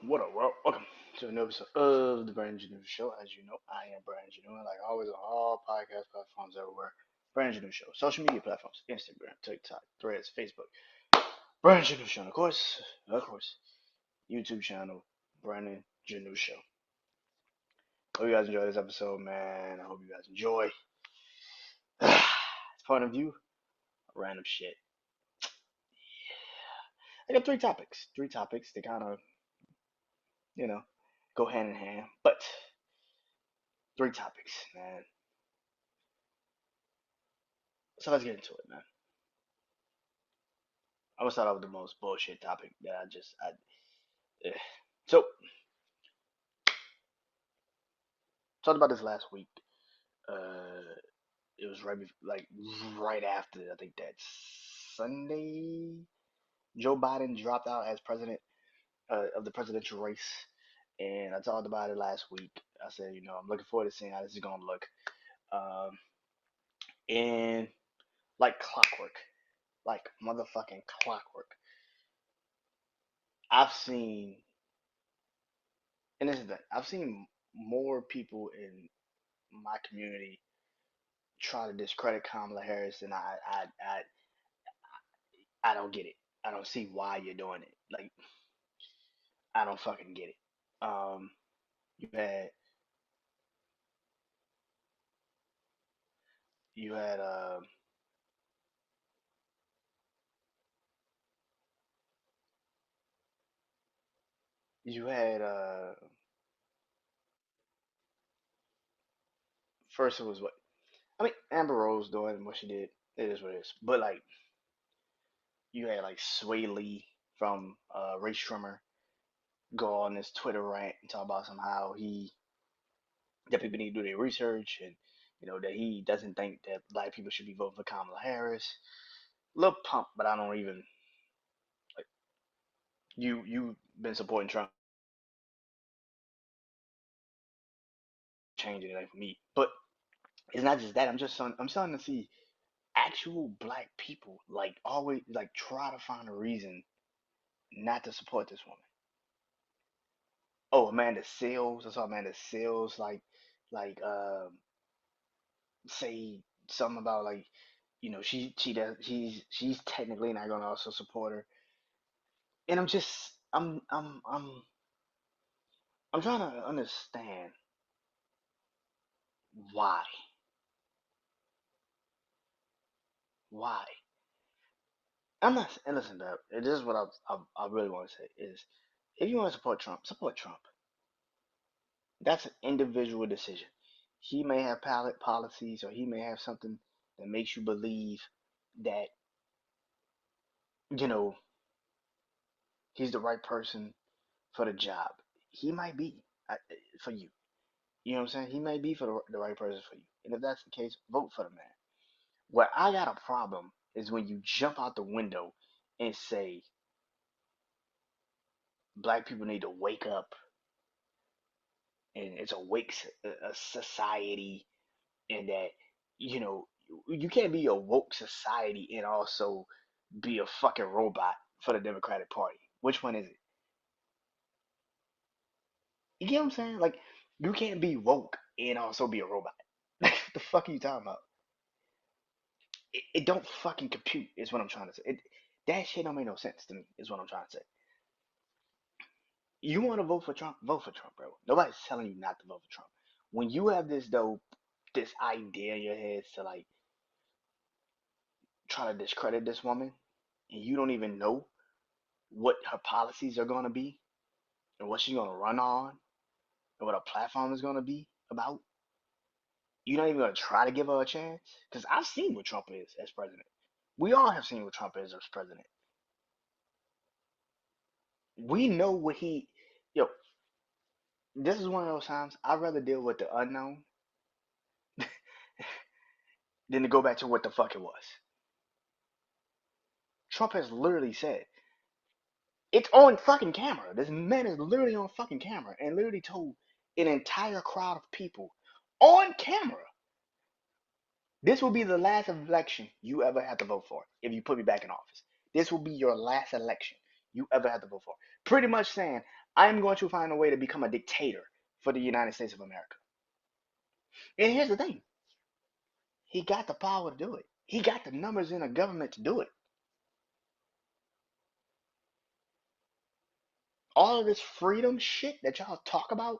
What up, world? Welcome to another episode of the BrandonJaneauShow. As you know, I am Brandon Janeau, and like always on all podcast platforms everywhere. BrandonJaneauShow, social media platforms, Instagram, TikTok, Threads, Facebook. BrandonJaneauShow, and of course, YouTube channel, BrandonJaneauShow. Hope you guys enjoy this episode, man. I hope you guys enjoy. It's point of view, random shit. I got three topics. Three topics. They kind of, you know, go hand in hand, but three topics, man. So let's get into it, man. I'm gonna start off with the most bullshit topic that eh. So talked about this last week. Uh, it was right after I think that Sunday Joe Biden dropped out as president of the presidential race, and I talked about it last week. I said, I'm looking forward to seeing how this is gonna look. Um, and like clockwork, like motherfucking clockwork. I've seen, and this is the I've seen more people in my community try to discredit Kamala Harris, and I don't get it. I don't see why you're doing it. Like I don't fucking get it. Um, you had you had you had first it was what I mean Amber Rose doing what she did. It is what it is. But like you had like Sway Lee from Ray Trimmer go on this Twitter rant and talk about somehow he that people need to do their research and that he doesn't think that black people should be voting for Kamala Harris. Little pump, but I don't even like you've been supporting Trump changing anything for me. But it's not just that. I'm starting to see actual black people like always like try to find a reason not to support this woman. Oh, Amanda Seales. I saw Amanda Seales like say something about like she does she's technically not gonna also support her. And I'm trying to understand why. Why? I'm not. And listen, Deb, this is what I really want to say is, if you want to support Trump, support Trump. That's an individual decision. He may have palate policies, or he may have something that makes you believe that you know he's the right person for the job. He might be for you. You know what I'm saying? He might be for the right person for you. And if that's the case, vote for the man. Where I got a problem is when you jump out the window and say black people need to wake up and it's a society, and that you know you can't be a woke society and also be a fucking robot for the Democratic Party. Which one is it? You get what I'm saying? Like you can't be woke and also be a robot. Like what the fuck are you talking about? It don't fucking compute. Is what I'm trying to say. That shit don't make no sense to me. Is what I'm trying to say. You want to vote for Trump? Vote for Trump, bro. Nobody's telling you not to vote for Trump. When you have this idea in your head to like try to discredit this woman, and you don't even know what her policies are going to be and what she's going to run on and what her platform is going to be about, you're not even going to try to give her a chance? Because I've seen what Trump is as president. We all have seen what Trump is as president. We know what yo, this is one of those times I'd rather deal with the unknown than to go back to what the fuck it was. Trump has literally said, it's on fucking camera. This man is literally on fucking camera and literally told an entire crowd of people on camera, this will be the last election you ever have to vote for if you put me back in office. This will be your last election you ever have to vote for. Pretty much saying, I am going to find a way to become a dictator for the United States of America. And here's the thing. He got the power to do it. He got the numbers in the government to do it. All of this freedom shit that y'all talk about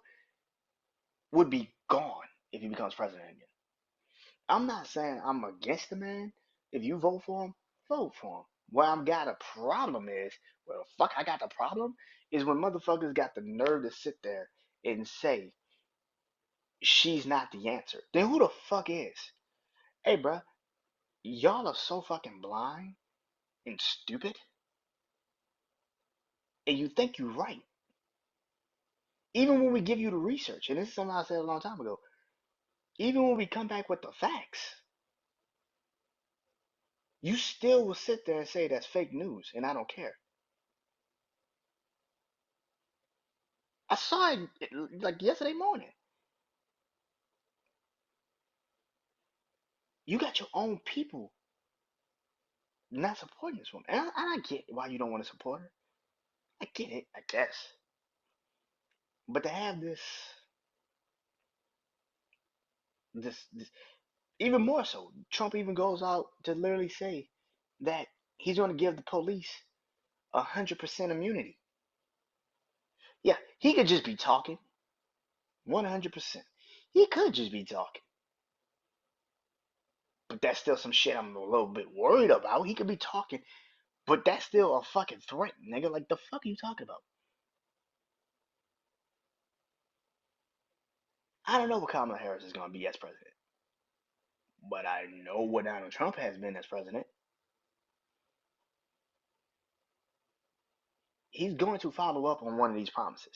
would be gone if he becomes president again. I'm not saying I'm against the man. If you vote for him, vote for him. Where I've got a problem is, where the fuck I got the problem is when motherfuckers got the nerve to sit there and say she's not the answer. Then who the fuck is? Hey, bruh, y'all are so fucking blind and stupid, and you think you're right. Even when we give you the research, and this is something I said a long time ago, even when we come back with the facts, you still will sit there and say that's fake news, and I don't care. I saw it like yesterday morning. You got your own people not supporting this woman. And I get why you don't want to support her. I get it, I guess. But to have this even more so, Trump even goes out to literally say that he's going to give the police 100% immunity. Yeah, he could just be talking 100%. He could just be talking. But that's still some shit I'm a little bit worried about. He could be talking, but that's still a fucking threat, nigga. Like, the fuck are you talking about? I don't know what Kamala Harris is going to be as president, but I know what Donald Trump has been as president. He's going to follow up on one of these promises.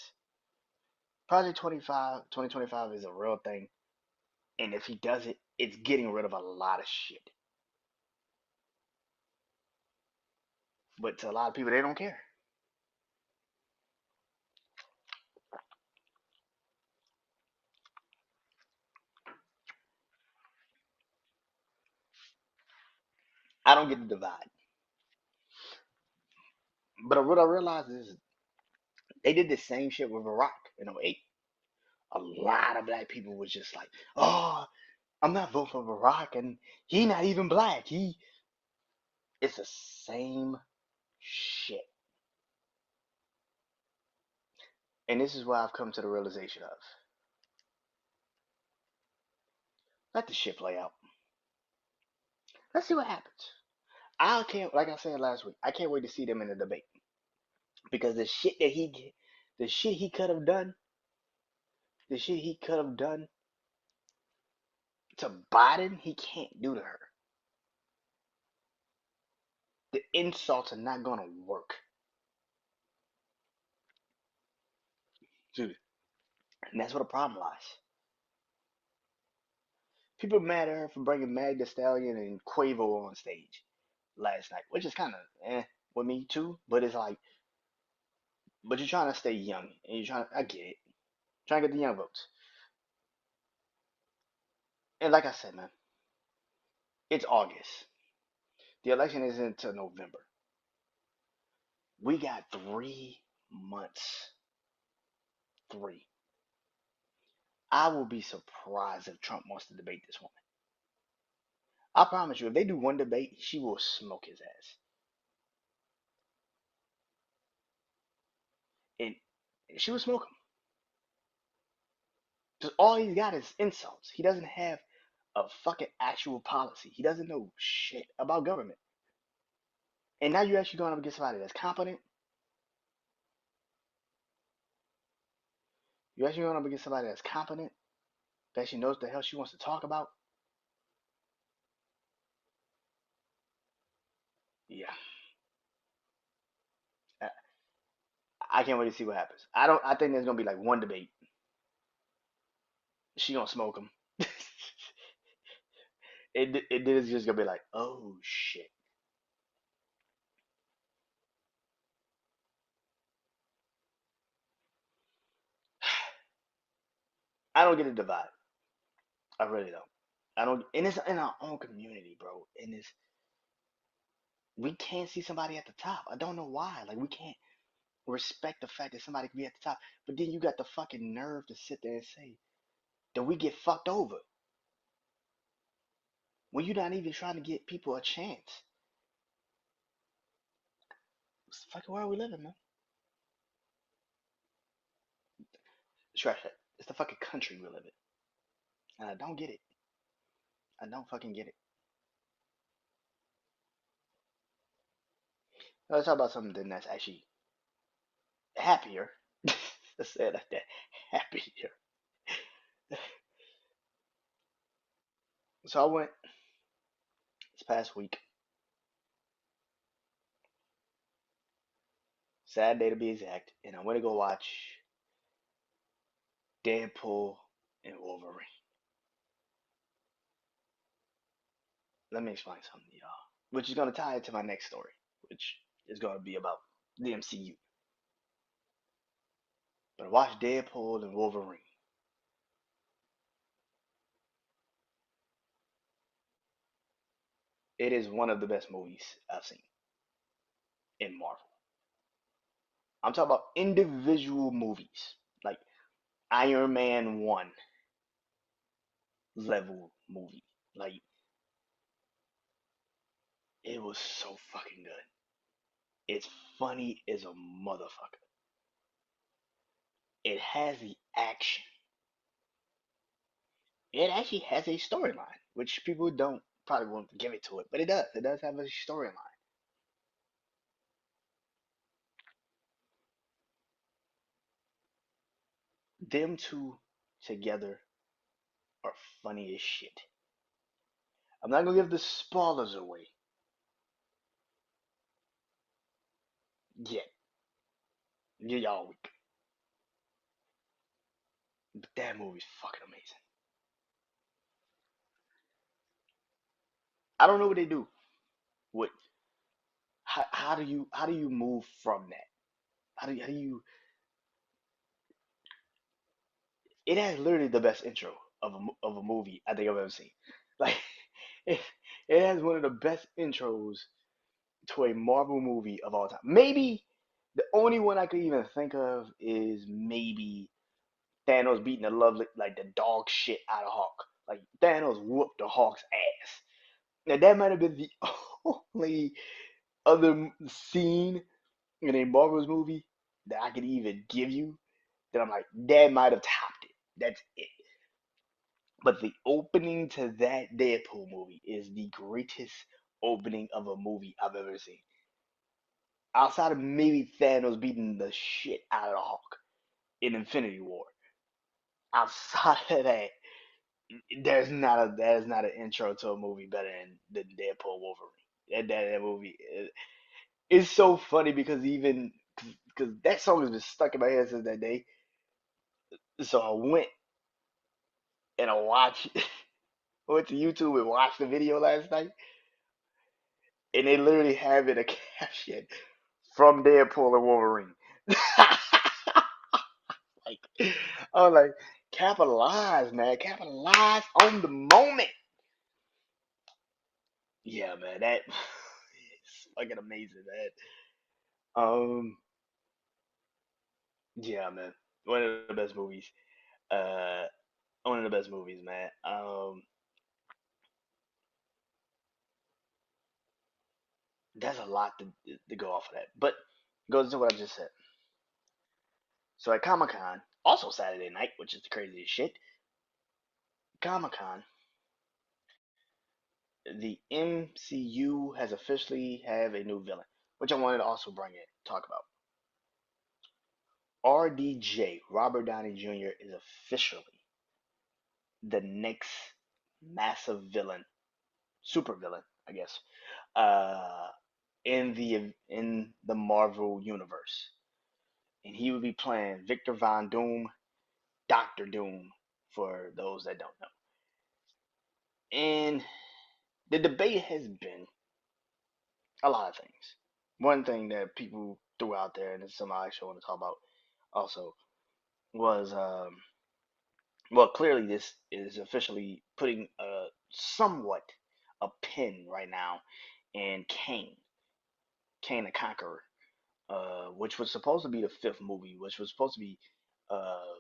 Project 2025 is a real thing, and if he does it, it's getting rid of a lot of shit. But to a lot of people, they don't care. I don't get the divide. But what I realized is they did the same shit with Iraq in '08. A lot of black people was just like, oh, I'm not voting for Barack, and he not even black. It's the same shit. And this is what I've come to the realization of. Let the shit play out. Let's see what happens. I can't, like I said last week, I can't wait to see them in the debate because the shit he could have done, the shit he could have done to Biden, he can't do to her. The insults are not gonna work, dude. And that's where the problem lies. People are mad at her for bringing Mag Thee Stallion and Quavo on stage last night, which is kind of with me too. But it's like, but you're trying to stay young, and you're trying. I get it, trying to get the young votes. And like I said, man, it's August. The election isn't until November. We got 3 months. Three. I will be surprised if Trump wants to debate this woman. I promise you, if they do one debate, she will smoke his ass. And she will smoke him. Because all he's got is insults. He doesn't have a fucking actual policy. He doesn't know shit about government. And now you're actually going up against somebody that's competent. You're actually going up against somebody that's competent, that actually knows what the hell she wants to talk about. Yeah. I, I can't wait to see what happens. I think there's gonna be like one debate. She gonna smoke him. It is just gonna be like, oh shit. I don't get a divide. I really don't. I don't, and it's in our own community, bro. And it's we can't see somebody at the top. I don't know why. Like we can't. respect the fact that somebody can be at the top, but then you got the fucking nerve to sit there and say that we get fucked over when you're not even trying to get people a chance. It's the fucking world we live in, man. Scratch that. It's the fucking country we live in, and I don't get it. I don't fucking get it. Now, let's talk about something that's actually happier. Let's say it like that. Happier. So I went this past week, Saturday to be exact, and I went to go watch Deadpool and Wolverine. Let me explain something to y'all, which is going to tie into my next story, which is going to be about the MCU. But I watched Deadpool and Wolverine. It is one of the best movies I've seen in Marvel. I'm talking about individual movies, like Iron Man 1 level movie. Like, it was so fucking good. It's funny as a motherfucker. It has the action. It actually has a storyline, which people don't probably won't give it to it, but it does. It does have a storyline. Them two together are funny as shit. I'm not gonna give the spoilers away yet. Give y'all a week. But that movie's fucking amazing. I don't know what they do. What? How do you move from that? How do you? It has literally the best intro of a movie I think I've ever seen. Like, it, it has one of the best intros to a Marvel movie of all time. Maybe the only one I could even think of is maybe Thanos beating the lovely like the dog shit out of Hawk. Like, Thanos whooped the Hawk's ass. Now that might have been the only other scene in a Marvel's movie that I could even give you that I'm like, that might have topped it. That's it. But the opening to that Deadpool movie is the greatest opening of a movie I've ever seen. Outside of maybe Thanos beating the shit out of the Hulk in Infinity War. Outside of that, that is not an intro to a movie better than Deadpool Wolverine. That movie is so funny because even because that song has been stuck in my head since that day. So I went and I watched went to YouTube and watched the video last night, and they literally have it a caption from Deadpool and Wolverine. Like, I was like, capitalize, man, capitalize on the moment. Yeah, man, that is fucking amazing, man. Um, yeah, man, one of the best movies. Uh, one of the best movies, man. There's a lot to go off of that, but goes to what I just said. So at Comic Con, also Saturday night, which is the craziest shit. Comic Con, the MCU has officially have a new villain, which I wanted to also bring in talk about. RDJ, Robert Downey Jr. is officially the next massive villain, super villain, I guess, uh, in the Marvel universe, and he would be playing Victor Von Doom, Doctor Doom, for those that don't know. And the debate has been a lot of things. One thing that people threw out there, and it's something I actually want to talk about also, was well, clearly this is officially putting somewhat a pin right now in Kane the Conqueror. which was supposed to be the fifth movie, which was supposed to be uh,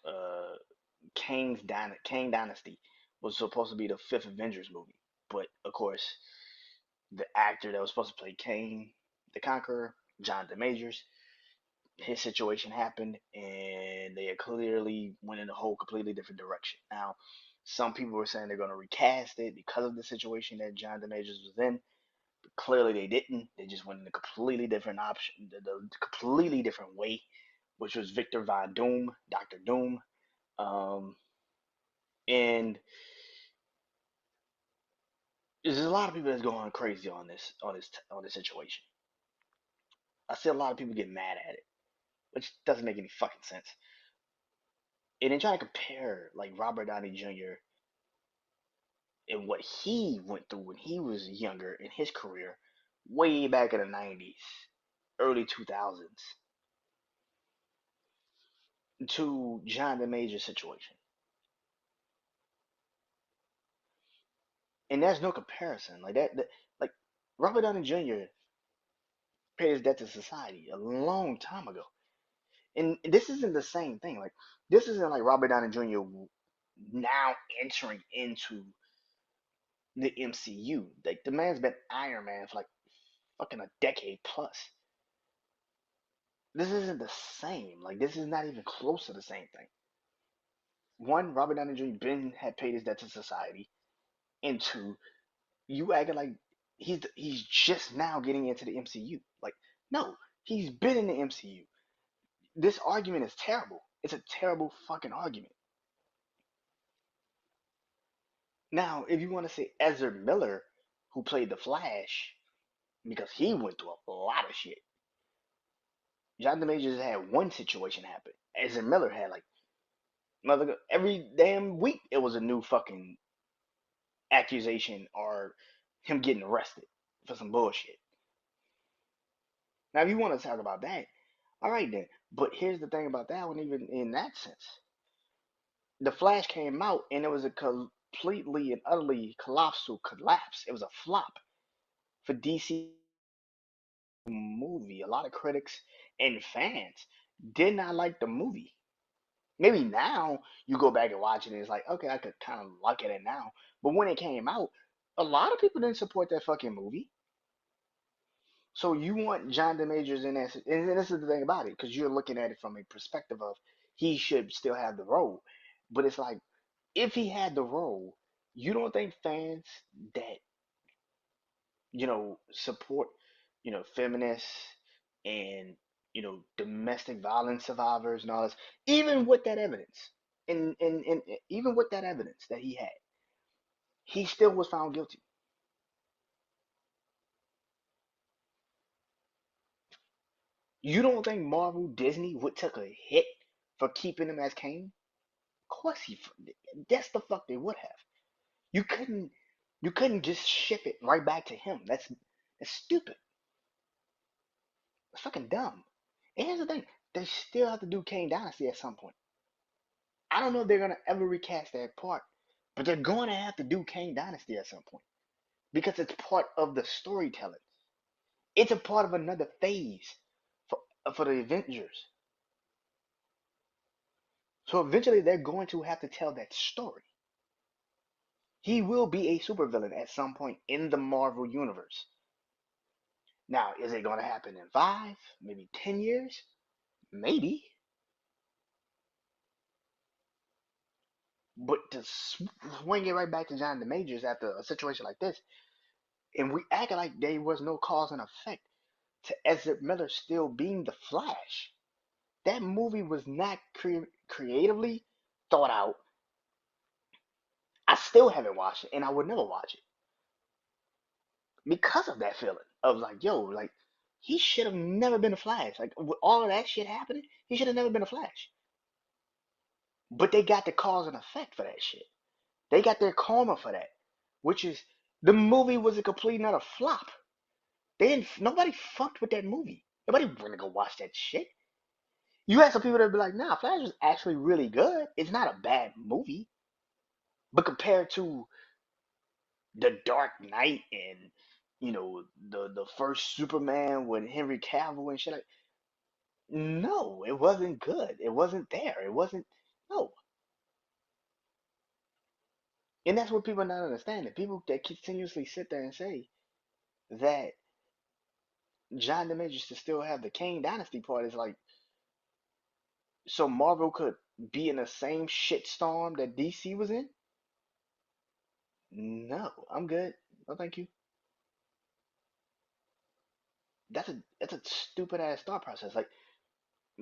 uh, Kang Dynasty, was supposed to be the fifth Avengers movie. But of course, the actor that was supposed to play Kang the Conqueror, Jonathan Majors, his situation happened, and they had clearly went in a whole completely different direction. Now, some people were saying they're going to recast it because of the situation that Jonathan Majors was in. But clearly, they didn't. They just went in a completely different option, the completely different way, which was Victor Von Doom, Doctor Doom, um, and there's a lot of people that's going crazy on this situation. I see a lot of people get mad at it, which doesn't make any fucking sense. And then try to compare like Robert Downey Jr. and what he went through when he was younger in his career, way back in the '90s, early 2000s, to John the Major situation, and there's no comparison like that. Like Robert Downey Jr. paid his debt to society a long time ago, and this isn't the same thing. Like this isn't like Robert Downey Jr. now entering into the MCU. Like the man's been Iron Man for like fucking a decade plus. This isn't the same. Like this is not even close to the same thing. One, Robert Downey Jr. been had paid his debt to society, and two, you acting like he's just now getting into the MCU. Like no, he's been in the MCU. This argument is terrible. It's a terrible fucking argument. Now, if you want to say Ezra Miller, who played the Flash, because he went through a lot of shit. Jonathan Majors had one situation happen. Ezra Miller had like mother every damn week it was a new fucking accusation or him getting arrested for some bullshit. Now, if you want to talk about that, all right then. But here's the thing about that one, even in that sense, the Flash came out and it was a completely and utterly colossal collapse. It was a flop for DC movie. A lot of critics and fans did not like the movie. Maybe now you go back and watch it and it's like, okay, I could kind of look at it now. But when it came out, a lot of people didn't support that fucking movie. So you want John Majors in that, and this is the thing about it, because you're looking at it from a perspective of he should still have the role, but it's like if he had the role, you don't think fans that support feminists and domestic violence survivors and all this, even with that evidence, and even with that evidence that he had, he still was found guilty. You don't think Marvel Disney would took a hit for keeping him as Kane? Of course he. That's the fuck they would have. You couldn't. You couldn't just ship it right back to him. That's stupid. It's fucking dumb. And here's the thing: they still have to do Kane Dynasty at some point. I don't know if they're gonna ever recast that part, but they're going to have to do Kane Dynasty at some point because it's part of the storytelling. It's a part of another phase for the Avengers. So eventually, they're going to have to tell that story. He will be a supervillain at some point in the Marvel universe. Now, is it going to happen in 5, maybe 10 years? Maybe. But to swing it right back to John the Majors after a situation like this, and we act like there was no cause and effect to Ezra Miller still being the Flash. That movie was not creatively thought out. I still haven't watched it, and I would never watch it because of that feeling of like, yo, like he should have never been a Flash. Like with all of that shit happening, he should have never been a Flash. But they got the cause and effect for that shit. They got their karma for that, which is the movie was a complete and utter flop. They didn't. Nobody fucked with that movie. Nobody went to go watch that shit. You had some people that be like, "Nah, Flash was actually really good. It's not a bad movie." But compared to The Dark Knight and the first Superman with Henry Cavill and shit. Like, no, it wasn't good. It wasn't there. It wasn't. No, and that's what people not understanding. People that continuously sit there and say that John DeMatrius should still have the Kane Dynasty part is like, so Marvel could be in the same shitstorm that DC was in. No, I'm good. No, thank you. That's a stupid ass thought process. Like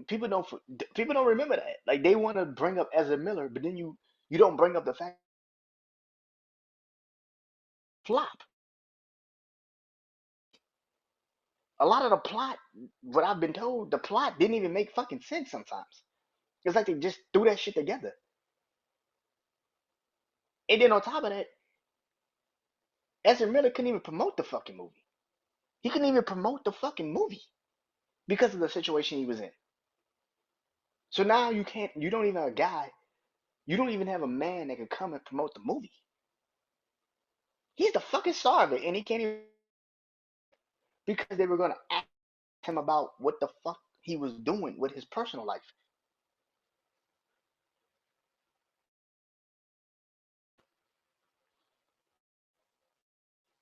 people don't people don't remember that. Like they want to bring up Ezra Miller, but then you don't bring up the fact flop. A lot of the plot, what I've been told, the plot didn't even make fucking sense sometimes. It's like they just threw that shit together. And then on top of that, Ezra Miller couldn't even promote the fucking movie. He couldn't even promote the fucking movie because of the situation he was in. So now you don't even have a guy, you don't even have a man that can come and promote the movie. He's the fucking star of it, and he can't even, because they were gonna ask him about what the fuck he was doing with his personal life.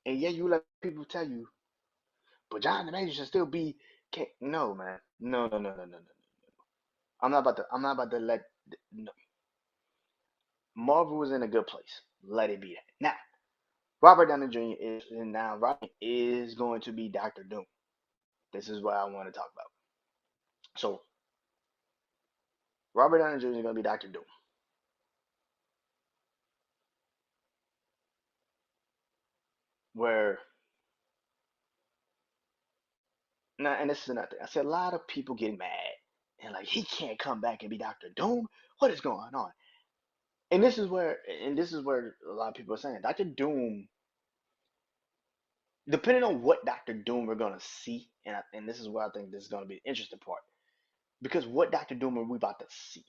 And yeah, you let people tell you, but John the Major should still be. Can't, no, man, no. I'm not about to let. No. Marvel was in a good place. Let it be that. Now, Robert Downey Jr. is going to be Doctor Doom. This is what I want to talk about. So Robert Downey Jr. is going to be Doctor Doom. Where now, and this is another thing. I said a lot of people getting mad and like he can't come back and be Doctor Doom. What is going on? And this is where a lot of people are saying Doctor Doom, depending on what Doctor Doom we're gonna see, and this is where I think this is gonna be the interesting part. Because what Doctor Doom are we about to see?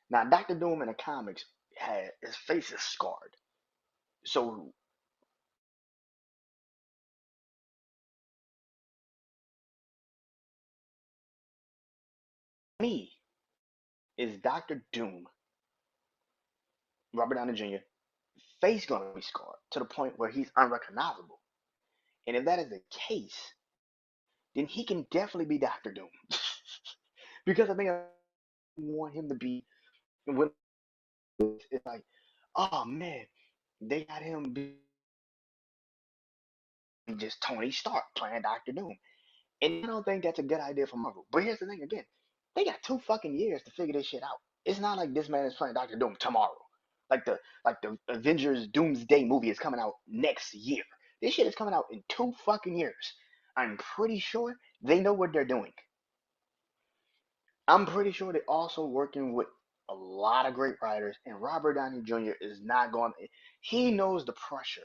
Now, Doctor Doom in the comics had his face is scarred. So me is Doctor Doom, Robert Downey Jr. face gonna be scarred to the point where he's unrecognizable. And if that is the case, then he can definitely be Doctor Doom. Because I think I want him to be when it's like, oh man, they got him be just Tony Stark playing Doctor Doom. And I don't think that's a good idea for Marvel. But here's the thing again. They got 2 fucking years to figure this shit out. It's not like this man is playing Doctor Doom tomorrow. Like the Avengers Doomsday movie is coming out next year. This shit is coming out in 2 fucking years. I'm pretty sure they know what they're doing. I'm pretty sure they're also working with a lot of great writers, and Robert Downey Jr. is not going. He knows the pressure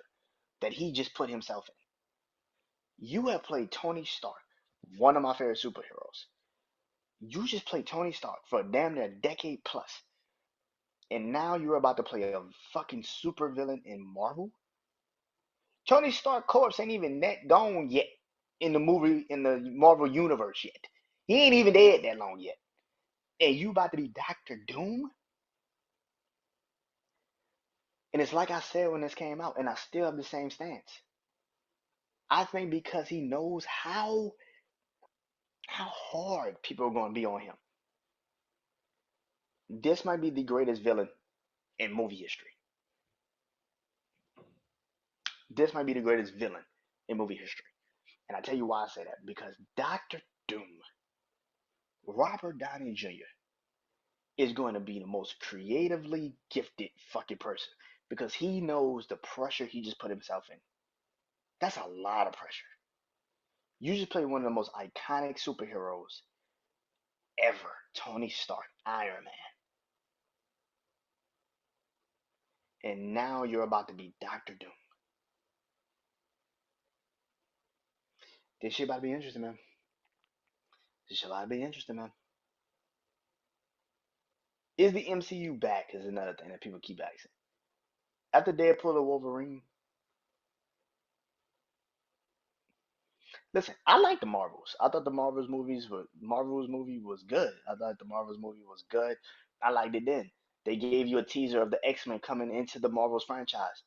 that he just put himself in. You have played Tony Stark, one of my favorite superheroes. You just played Tony Stark for damn near a decade plus, and now you're about to play a fucking supervillain in Marvel. Tony Stark corpse ain't even that gone yet in the Marvel universe yet. He ain't even dead that long yet, and you about to be Doctor Doom. And it's like I said when this came out, and I still have the same stance. I think because he knows how hard people are going to be on him. This might be the greatest villain in movie history. This might be the greatest villain in movie history. And I tell you why I say that. Because Doctor Doom, Robert Downey Jr., is going to be the most creatively gifted fucking person. Because he knows the pressure he just put himself in. That's a lot of pressure. You just played one of the most iconic superheroes ever. Tony Stark, Iron Man. And now you're about to be Doctor Doom. This shit about to be interesting, man. This shit about to be interesting, man. Is the MCU back? Is another thing that people keep asking. After Deadpool or Wolverine, Listen, I like the Marvels. I thought the Marvels movie was good. I thought the Marvels movie was good. I liked it then. They gave you a teaser of the X-Men coming into the Marvels franchise,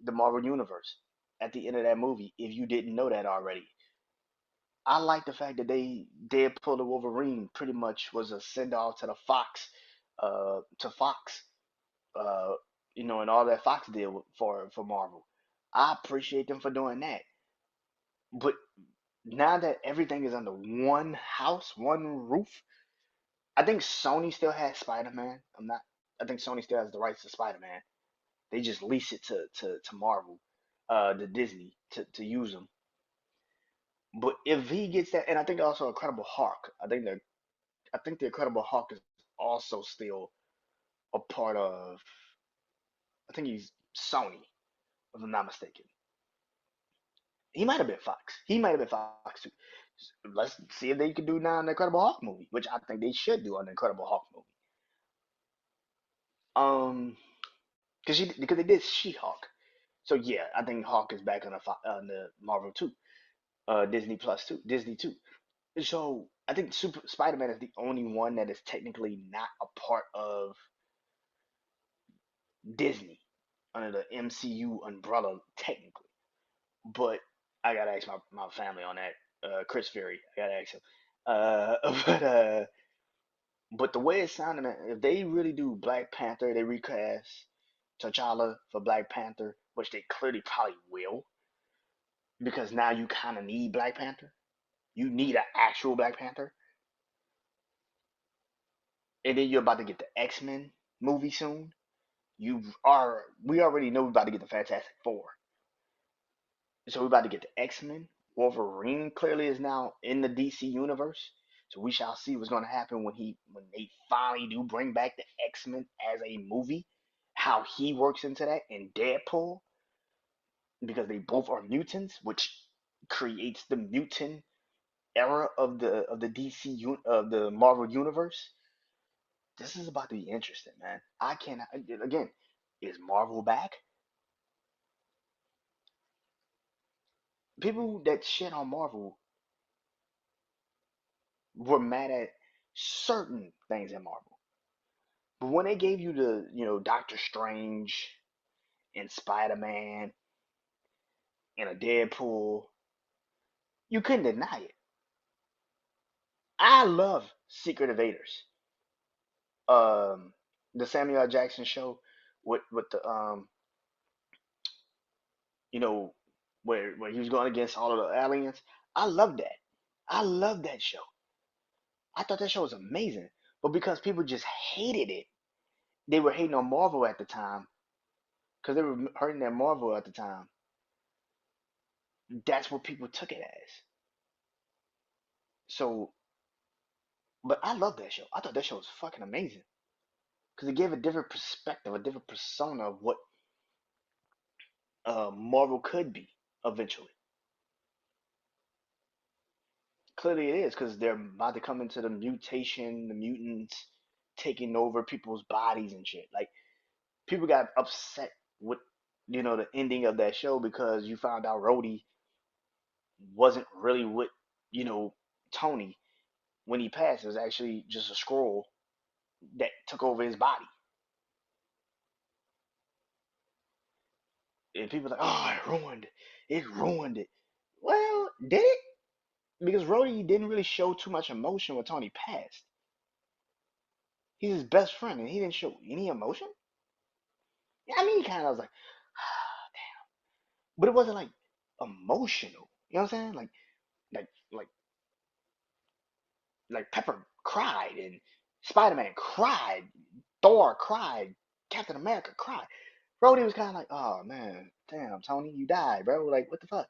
the Marvel universe, at the end of that movie. If you didn't know that already, I like the fact that they Deadpool the Wolverine pretty much was a send off to the Fox, uh, and all that Fox did for Marvel. I appreciate them for doing that. But now that everything is under one house, one roof, I think Sony still has Spider Man. I'm not. I think Sony still has the rights to Spider Man. They just lease it to Marvel, to Disney to use them. But if he gets that, and I think also Incredible Hulk. I think the Incredible Hulk is also still a part of. I think he's Sony, if I'm not mistaken. He might have been Fox. He might have been Fox too. Let's see if they can do now an Incredible Hulk movie, which I think they should do an Incredible Hulk movie. Because they did She-Hulk, so yeah, I think Hulk is back on the Marvel too, Disney Plus too, Disney too. So I think Super Spider-Man is the only one that is technically not a part of Disney under the MCU umbrella technically. But I gotta ask my family on that. Chris Fury, I gotta ask him. Uh, but uh, but the way it sounded, man, if they really do Black Panther, they recast T'Challa for Black Panther, which they clearly probably will, because now you kind of need Black Panther. You need an actual Black Panther, and then you're about to get the X-Men movie soon. We already know we're about to get the Fantastic Four, so we're about to get the X-Men. Wolverine clearly is now in the DC universe, so we shall see what's going to happen when they finally do bring back the X-Men as a movie. How he works into that, in Deadpool, because they both are mutants, which creates the mutant era of the of the Marvel universe. This is about to be interesting, man. I can't again. Is Marvel back? People that shit on Marvel were mad at certain things in Marvel, but when they gave you the Doctor Strange and Spider Man and a Deadpool, you couldn't deny it. I love Secret Invaders. Um, the Samuel L. Jackson show with the you know, where he was going against all of the aliens. I love that. I love that show. I thought that show was amazing. But because people just hated it, they were hating on Marvel at the time. Because they were hurting at Marvel at the time. That's what people took it as. So, but I love that show. I thought that show was fucking amazing. Because it gave a different perspective, a different persona of what Marvel could be eventually. Clearly it is, because they're about to come into the mutation, the mutants taking over people's bodies and shit. Like, people got upset with the ending of that show because you found out Rhodey wasn't really with you know Tony when he passed. It was actually just a scroll that took over his body, and people are like, oh, it ruined it. Well, did it? Because Rhodey didn't really show too much emotion when Tony passed. He's his best friend, and he didn't show any emotion. Yeah, I mean, he kind of was like, but it wasn't like emotional. You know what I'm saying? Like, like Pepper cried and Spider Man cried, Thor cried, Captain America cried. Rhodey was kind of like, oh man, damn, Tony, you died, bro. Like, what the fuck?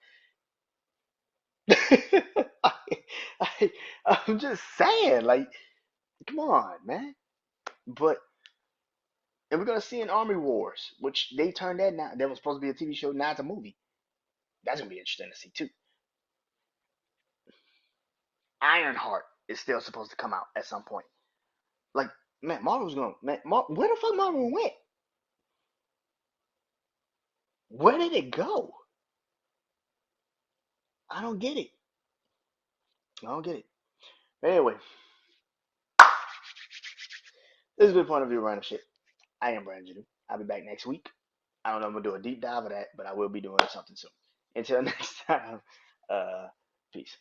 I, I, I'm just saying, like, come on, man. But and we're gonna see in Army Wars, which they turned that now. That was supposed to be a TV show, now it's a movie. That's gonna be interesting to see too. Ironheart is still supposed to come out at some point. Like, man, Marvel's gonna where the fuck Marvel went? Where did it go? I don't get it. I don't get it. But anyway, this has been Point of View Random Shit. I am Brandon Janeau. I'll be back next week. I don't know if I'm gonna do a deep dive of that, but I will be doing something soon. Until next time, peace.